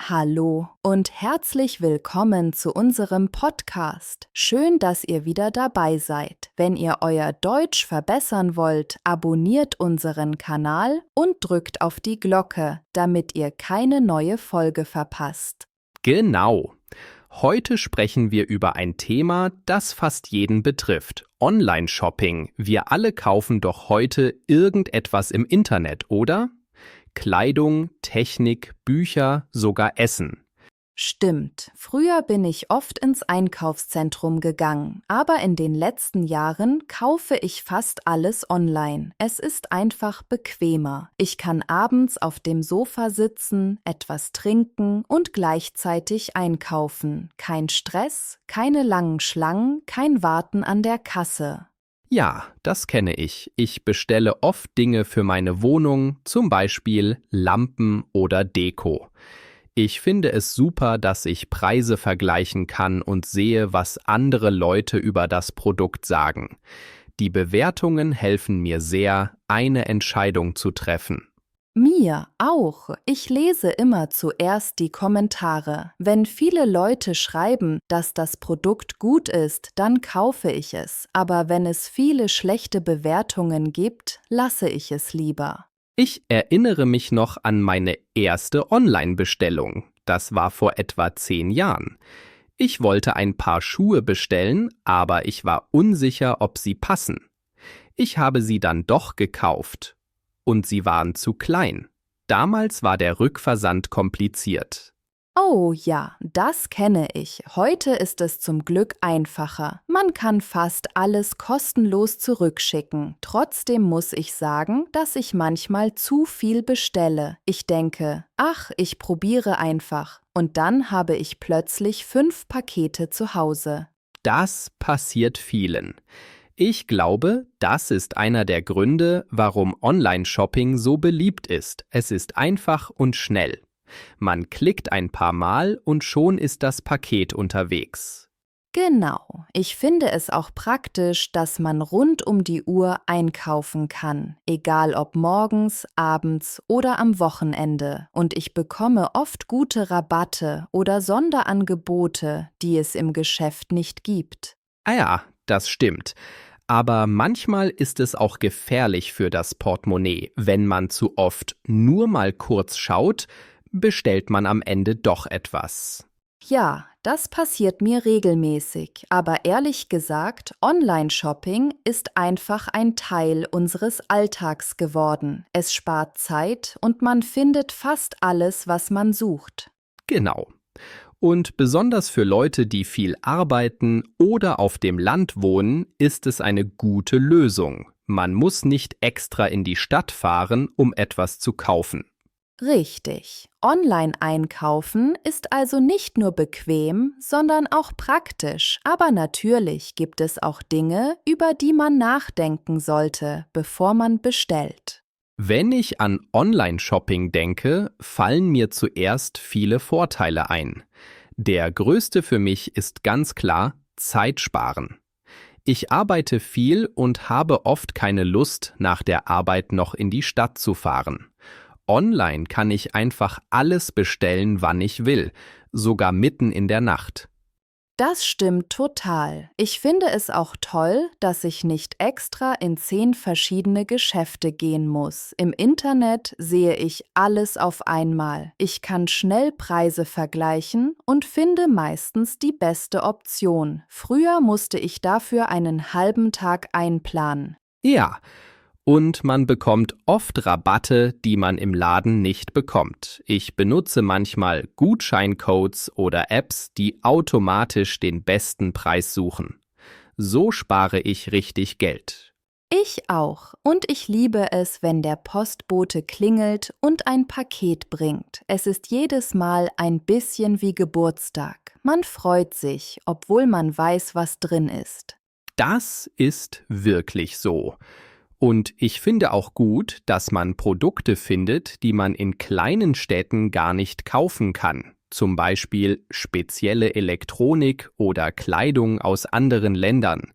Hallo und herzlich willkommen zu unserem Podcast. Schön, dass ihr wieder dabei seid. Wenn ihr euer Deutsch verbessern wollt, abonniert unseren Kanal und drückt auf die Glocke, damit ihr keine neue Folge verpasst. Genau. Heute sprechen wir über ein Thema, das fast jeden betrifft. Online-Shopping. Wir alle kaufen doch heute irgendetwas im Internet, oder? Kleidung, Technik, Bücher, sogar Essen. Stimmt, früher bin ich oft ins Einkaufszentrum gegangen, aber in den letzten Jahren kaufe ich fast alles online. Es ist einfach bequemer. Ich kann abends auf dem Sofa sitzen, etwas trinken und gleichzeitig einkaufen. Kein Stress, keine langen Schlangen, kein Warten an der Kasse. Ja, das kenne ich. Ich bestelle oft Dinge für meine Wohnung, zum Beispiel Lampen oder Deko. Ich finde es super, dass ich Preise vergleichen kann und sehe, was andere Leute über das Produkt sagen. Die Bewertungen helfen mir sehr, eine Entscheidung zu treffen. Mir auch. Ich lese immer zuerst die Kommentare. Wenn viele Leute schreiben, dass das Produkt gut ist, dann kaufe ich es. Aber wenn es viele schlechte Bewertungen gibt, lasse ich es lieber. Ich erinnere mich noch an meine erste Online-Bestellung. Das war vor etwa 10 Jahren. Ich wollte ein paar Schuhe bestellen, aber ich war unsicher, ob sie passen. Ich habe sie dann doch gekauft. Und sie waren zu klein. Damals war der Rückversand kompliziert. Oh ja, das kenne ich. Heute ist es zum Glück einfacher. Man kann fast alles kostenlos zurückschicken. Trotzdem muss ich sagen, dass ich manchmal zu viel bestelle. Ich denke, ach, ich probiere einfach. Und dann habe ich plötzlich 5 Pakete zu Hause. Das passiert vielen. Ich glaube, das ist einer der Gründe, warum Online-Shopping so beliebt ist. Es ist einfach und schnell. Man klickt ein paar Mal und schon ist das Paket unterwegs. Genau. Ich finde es auch praktisch, dass man rund um die Uhr einkaufen kann, egal ob morgens, abends oder am Wochenende. Und ich bekomme oft gute Rabatte oder Sonderangebote, die es im Geschäft nicht gibt. Ah ja, das stimmt. Aber manchmal ist es auch gefährlich für das Portemonnaie. Wenn man zu oft nur mal kurz schaut, bestellt man am Ende doch etwas. Ja, das passiert mir regelmäßig, aber ehrlich gesagt, Online-Shopping ist einfach ein Teil unseres Alltags geworden. Es spart Zeit und man findet fast alles, was man sucht. Genau. Und besonders für Leute, die viel arbeiten oder auf dem Land wohnen, ist es eine gute Lösung. Man muss nicht extra in die Stadt fahren, um etwas zu kaufen. Richtig. Online-Einkaufen ist also nicht nur bequem, sondern auch praktisch. Aber natürlich gibt es auch Dinge, über die man nachdenken sollte, bevor man bestellt. Wenn ich an Online-Shopping denke, fallen mir zuerst viele Vorteile ein. Der größte für mich ist ganz klar Zeit sparen. Ich arbeite viel und habe oft keine Lust, nach der Arbeit noch in die Stadt zu fahren. Online kann ich einfach alles bestellen, wann ich will, sogar mitten in der Nacht. Das stimmt total. Ich finde es auch toll, dass ich nicht extra in 10 verschiedene Geschäfte gehen muss. Im Internet sehe ich alles auf einmal. Ich kann schnell Preise vergleichen und finde meistens die beste Option. Früher musste ich dafür einen halben Tag einplanen. Ja, und man bekommt oft Rabatte, die man im Laden nicht bekommt. Ich benutze manchmal Gutscheincodes oder Apps, die automatisch den besten Preis suchen. So spare ich richtig Geld. Ich auch. Und ich liebe es, wenn der Postbote klingelt und ein Paket bringt. Es ist jedes Mal ein bisschen wie Geburtstag. Man freut sich, obwohl man weiß, was drin ist. Das ist wirklich so. Und ich finde auch gut, dass man Produkte findet, die man in kleinen Städten gar nicht kaufen kann. Zum Beispiel spezielle Elektronik oder Kleidung aus anderen Ländern.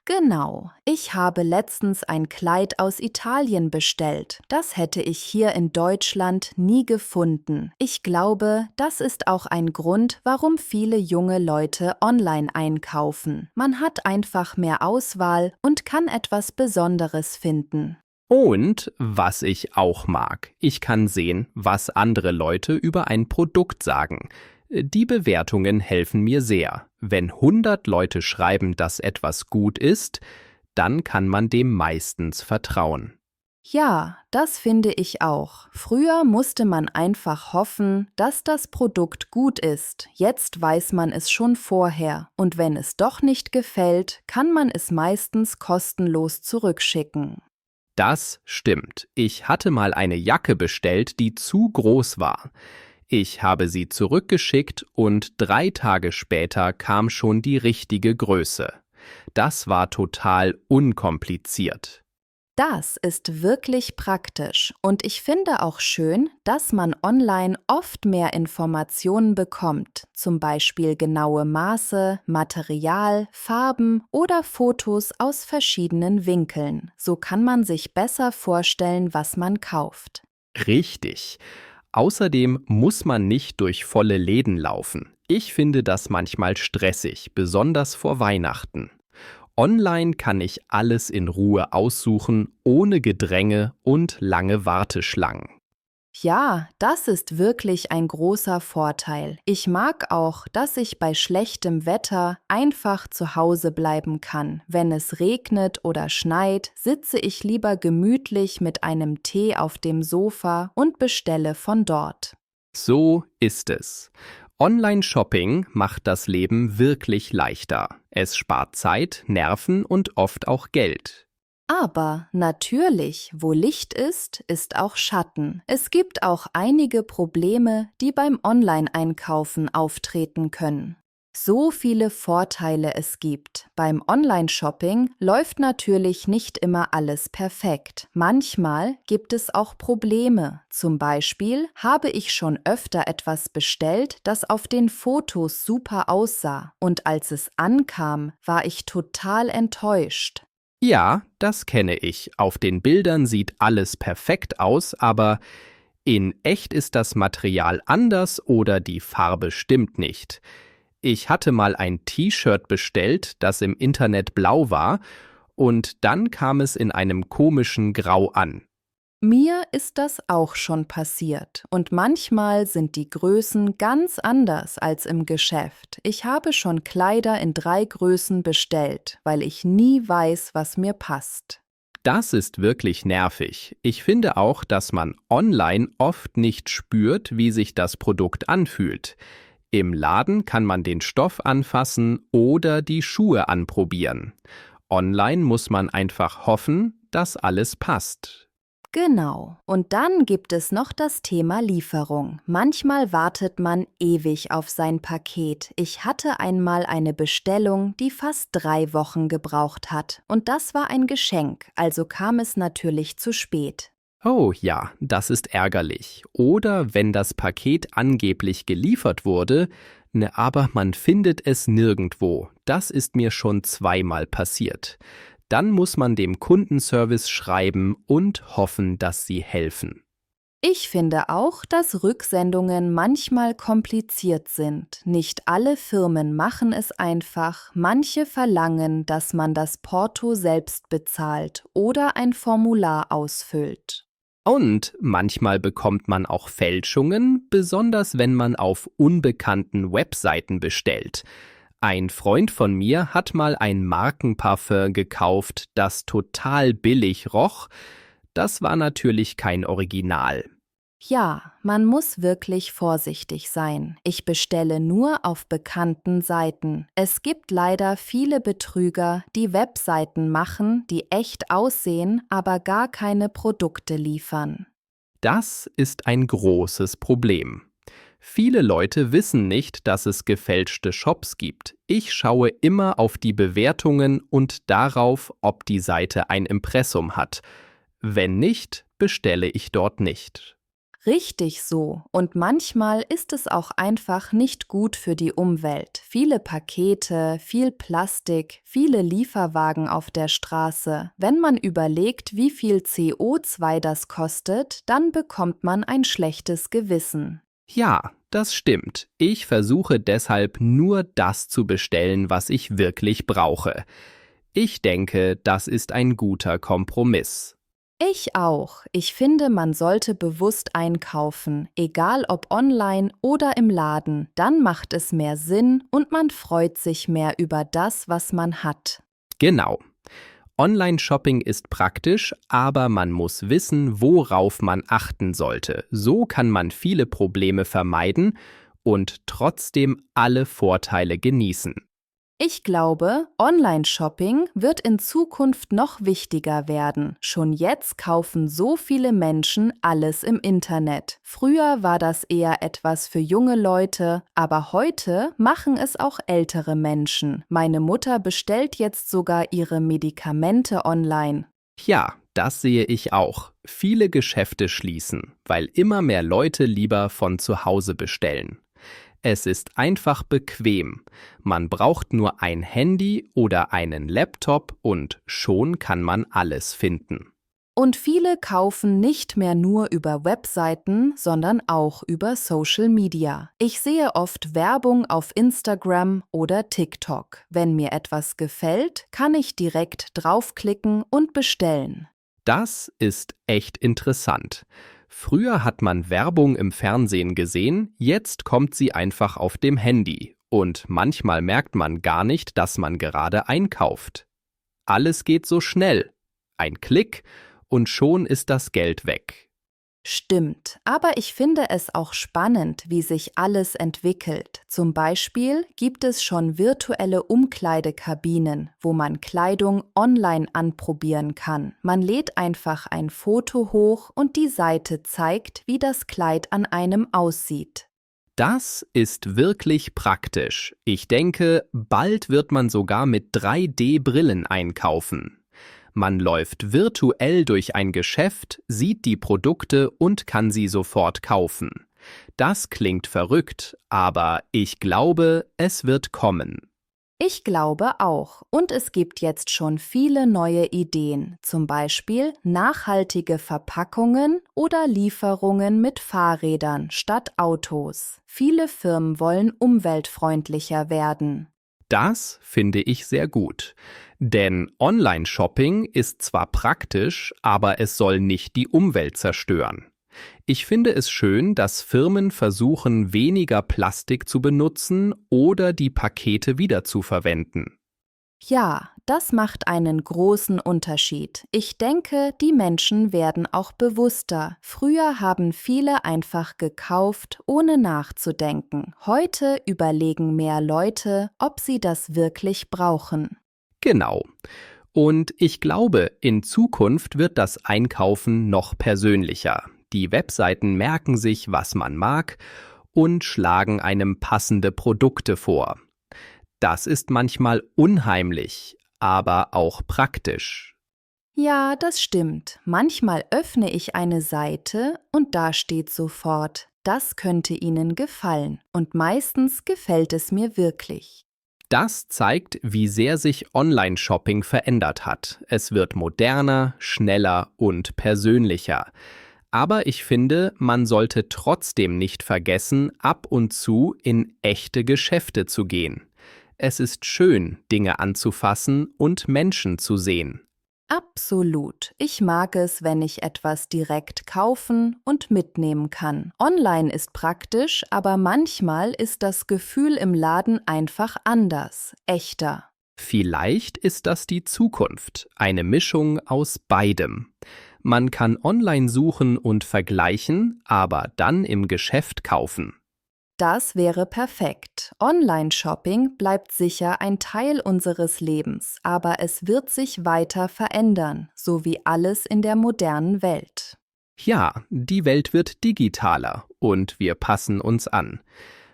Genau, ich habe letztens ein Kleid aus Italien bestellt. Das hätte ich hier in Deutschland nie gefunden. Ich glaube, das ist auch ein Grund, warum viele junge Leute online einkaufen. Man hat einfach mehr Auswahl und kann etwas Besonderes finden. Und was ich auch mag, ich kann sehen, was andere Leute über ein Produkt sagen. Die Bewertungen helfen mir sehr. Wenn 100 Leute schreiben, dass etwas gut ist, dann kann man dem meistens vertrauen. Ja, das finde ich auch. Früher musste man einfach hoffen, dass das Produkt gut ist. Jetzt weiß man es schon vorher. Und wenn es doch nicht gefällt, kann man es meistens kostenlos zurückschicken. Das stimmt. Ich hatte mal eine Jacke bestellt, die zu groß war. Ich habe sie zurückgeschickt und 3 Tage später kam schon die richtige Größe. Das war total unkompliziert. Das ist wirklich praktisch und ich finde auch schön, dass man online oft mehr Informationen bekommt, zum Beispiel genaue Maße, Material, Farben oder Fotos aus verschiedenen Winkeln. So kann man sich besser vorstellen, was man kauft. Richtig. Außerdem muss man nicht durch volle Läden laufen. Ich finde das manchmal stressig, besonders vor Weihnachten. Online kann ich alles in Ruhe aussuchen, ohne Gedränge und lange Warteschlangen. Ja, das ist wirklich ein großer Vorteil. Ich mag auch, dass ich bei schlechtem Wetter einfach zu Hause bleiben kann. Wenn es regnet oder schneit, sitze ich lieber gemütlich mit einem Tee auf dem Sofa und bestelle von dort. So ist es. Online-Shopping macht das Leben wirklich leichter. Es spart Zeit, Nerven und oft auch Geld. Aber natürlich, wo Licht ist, ist auch Schatten. Es gibt auch einige Probleme, die beim Online-Einkaufen auftreten können. So viele Vorteile es gibt. Beim Online-Shopping läuft natürlich nicht immer alles perfekt. Manchmal gibt es auch Probleme. Zum Beispiel habe ich schon öfter etwas bestellt, das auf den Fotos super aussah. Und als es ankam, war ich total enttäuscht. Ja, das kenne ich. Auf den Bildern sieht alles perfekt aus, aber in echt ist das Material anders oder die Farbe stimmt nicht. Ich hatte mal ein T-Shirt bestellt, das im Internet blau war, und dann kam es in einem komischen Grau an. Mir ist das auch schon passiert und manchmal sind die Größen ganz anders als im Geschäft. Ich habe schon Kleider in 3 Größen bestellt, weil ich nie weiß, was mir passt. Das ist wirklich nervig. Ich finde auch, dass man online oft nicht spürt, wie sich das Produkt anfühlt. Im Laden kann man den Stoff anfassen oder die Schuhe anprobieren. Online muss man einfach hoffen, dass alles passt. Genau. Und dann gibt es noch das Thema Lieferung. Manchmal wartet man ewig auf sein Paket. Ich hatte einmal eine Bestellung, die fast 3 Wochen gebraucht hat. Und das war ein Geschenk, also kam es natürlich zu spät. Oh ja, das ist ärgerlich. Oder wenn das Paket angeblich geliefert wurde, ne, aber man findet es nirgendwo. Das ist mir schon 2-mal passiert. Dann muss man dem Kundenservice schreiben und hoffen, dass sie helfen. Ich finde auch, dass Rücksendungen manchmal kompliziert sind. Nicht alle Firmen machen es einfach, manche verlangen, dass man das Porto selbst bezahlt oder ein Formular ausfüllt. Und manchmal bekommt man auch Fälschungen, besonders wenn man auf unbekannten Webseiten bestellt. Ein Freund von mir hat mal ein Markenparfüm gekauft, das total billig roch. Das war natürlich kein Original. Ja, man muss wirklich vorsichtig sein. Ich bestelle nur auf bekannten Seiten. Es gibt leider viele Betrüger, die Webseiten machen, die echt aussehen, aber gar keine Produkte liefern. Das ist ein großes Problem. Viele Leute wissen nicht, dass es gefälschte Shops gibt. Ich schaue immer auf die Bewertungen und darauf, ob die Seite ein Impressum hat. Wenn nicht, bestelle ich dort nicht. Richtig so. Und manchmal ist es auch einfach nicht gut für die Umwelt. Viele Pakete, viel Plastik, viele Lieferwagen auf der Straße. Wenn man überlegt, wie viel CO2 das kostet, dann bekommt man ein schlechtes Gewissen. Ja, das stimmt. Ich versuche deshalb nur das zu bestellen, was ich wirklich brauche. Ich denke, das ist ein guter Kompromiss. Ich auch. Ich finde, man sollte bewusst einkaufen, egal ob online oder im Laden. Dann macht es mehr Sinn und man freut sich mehr über das, was man hat. Genau. Online-Shopping ist praktisch, aber man muss wissen, worauf man achten sollte. So kann man viele Probleme vermeiden und trotzdem alle Vorteile genießen. Ich glaube, Online-Shopping wird in Zukunft noch wichtiger werden. Schon jetzt kaufen so viele Menschen alles im Internet. Früher war das eher etwas für junge Leute, aber heute machen es auch ältere Menschen. Meine Mutter bestellt jetzt sogar ihre Medikamente online. Ja, das sehe ich auch. Viele Geschäfte schließen, weil immer mehr Leute lieber von zu Hause bestellen. Es ist einfach bequem. Man braucht nur ein Handy oder einen Laptop und schon kann man alles finden. Und viele kaufen nicht mehr nur über Webseiten, sondern auch über Social Media. Ich sehe oft Werbung auf Instagram oder TikTok. Wenn mir etwas gefällt, kann ich direkt draufklicken und bestellen. Das ist echt interessant. Früher hat man Werbung im Fernsehen gesehen, jetzt kommt sie einfach auf dem Handy und manchmal merkt man gar nicht, dass man gerade einkauft. Alles geht so schnell. Ein Klick und schon ist das Geld weg. Stimmt, aber ich finde es auch spannend, wie sich alles entwickelt. Zum Beispiel gibt es schon virtuelle Umkleidekabinen, wo man Kleidung online anprobieren kann. Man lädt einfach ein Foto hoch und die Seite zeigt, wie das Kleid an einem aussieht. Das ist wirklich praktisch. Ich denke, bald wird man sogar mit 3D-Brillen einkaufen. Man läuft virtuell durch ein Geschäft, sieht die Produkte und kann sie sofort kaufen. Das klingt verrückt, aber ich glaube, es wird kommen. Ich glaube auch. Und es gibt jetzt schon viele neue Ideen, zum Beispiel nachhaltige Verpackungen oder Lieferungen mit Fahrrädern statt Autos. Viele Firmen wollen umweltfreundlicher werden. Das finde ich sehr gut. Denn Online-Shopping ist zwar praktisch, aber es soll nicht die Umwelt zerstören. Ich finde es schön, dass Firmen versuchen, weniger Plastik zu benutzen oder die Pakete wiederzuverwenden. Ja, das macht einen großen Unterschied. Ich denke, die Menschen werden auch bewusster. Früher haben viele einfach gekauft, ohne nachzudenken. Heute überlegen mehr Leute, ob sie das wirklich brauchen. Genau. Und ich glaube, in Zukunft wird das Einkaufen noch persönlicher. Die Webseiten merken sich, was man mag und schlagen einem passende Produkte vor. Das ist manchmal unheimlich, aber auch praktisch. Ja, das stimmt. Manchmal öffne ich eine Seite und da steht sofort, das könnte Ihnen gefallen. Und meistens gefällt es mir wirklich. Das zeigt, wie sehr sich Online-Shopping verändert hat. Es wird moderner, schneller und persönlicher. Aber ich finde, man sollte trotzdem nicht vergessen, ab und zu in echte Geschäfte zu gehen. Es ist schön, Dinge anzufassen und Menschen zu sehen. Absolut. Ich mag es, wenn ich etwas direkt kaufen und mitnehmen kann. Online ist praktisch, aber manchmal ist das Gefühl im Laden einfach anders, echter. Vielleicht ist das die Zukunft, eine Mischung aus beidem. Man kann online suchen und vergleichen, aber dann im Geschäft kaufen. Das wäre perfekt. Online-Shopping bleibt sicher ein Teil unseres Lebens, aber es wird sich weiter verändern, so wie alles in der modernen Welt. Ja, die Welt wird digitaler und wir passen uns an.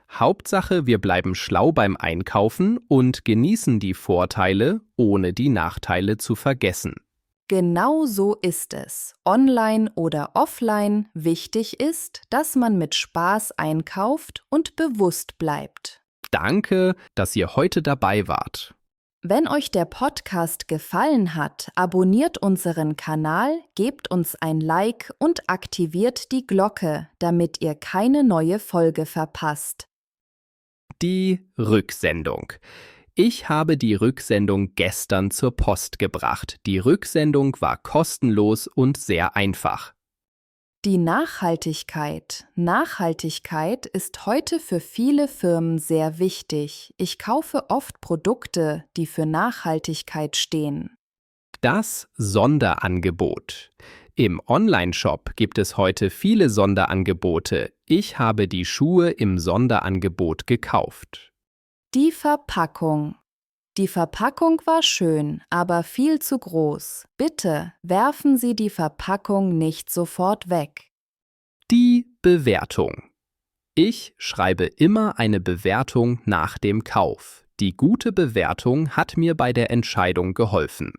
Hauptsache, wir bleiben schlau beim Einkaufen und genießen die Vorteile, ohne die Nachteile zu vergessen. Genau so ist es. Online oder offline, wichtig ist, dass man mit Spaß einkauft und bewusst bleibt. Danke, dass ihr heute dabei wart. Wenn euch der Podcast gefallen hat, abonniert unseren Kanal, gebt uns ein Like und aktiviert die Glocke, damit ihr keine neue Folge verpasst. Die Rücksendung. Ich habe die Rücksendung gestern zur Post gebracht. Die Rücksendung war kostenlos und sehr einfach. Die Nachhaltigkeit. Nachhaltigkeit ist heute für viele Firmen sehr wichtig. Ich kaufe oft Produkte, die für Nachhaltigkeit stehen. Das Sonderangebot. Im Onlineshop gibt es heute viele Sonderangebote. Ich habe die Schuhe im Sonderangebot gekauft. Die Verpackung. Die Verpackung war schön, aber viel zu groß. Bitte werfen Sie die Verpackung nicht sofort weg. Die Bewertung. Ich schreibe immer eine Bewertung nach dem Kauf. Die gute Bewertung hat mir bei der Entscheidung geholfen.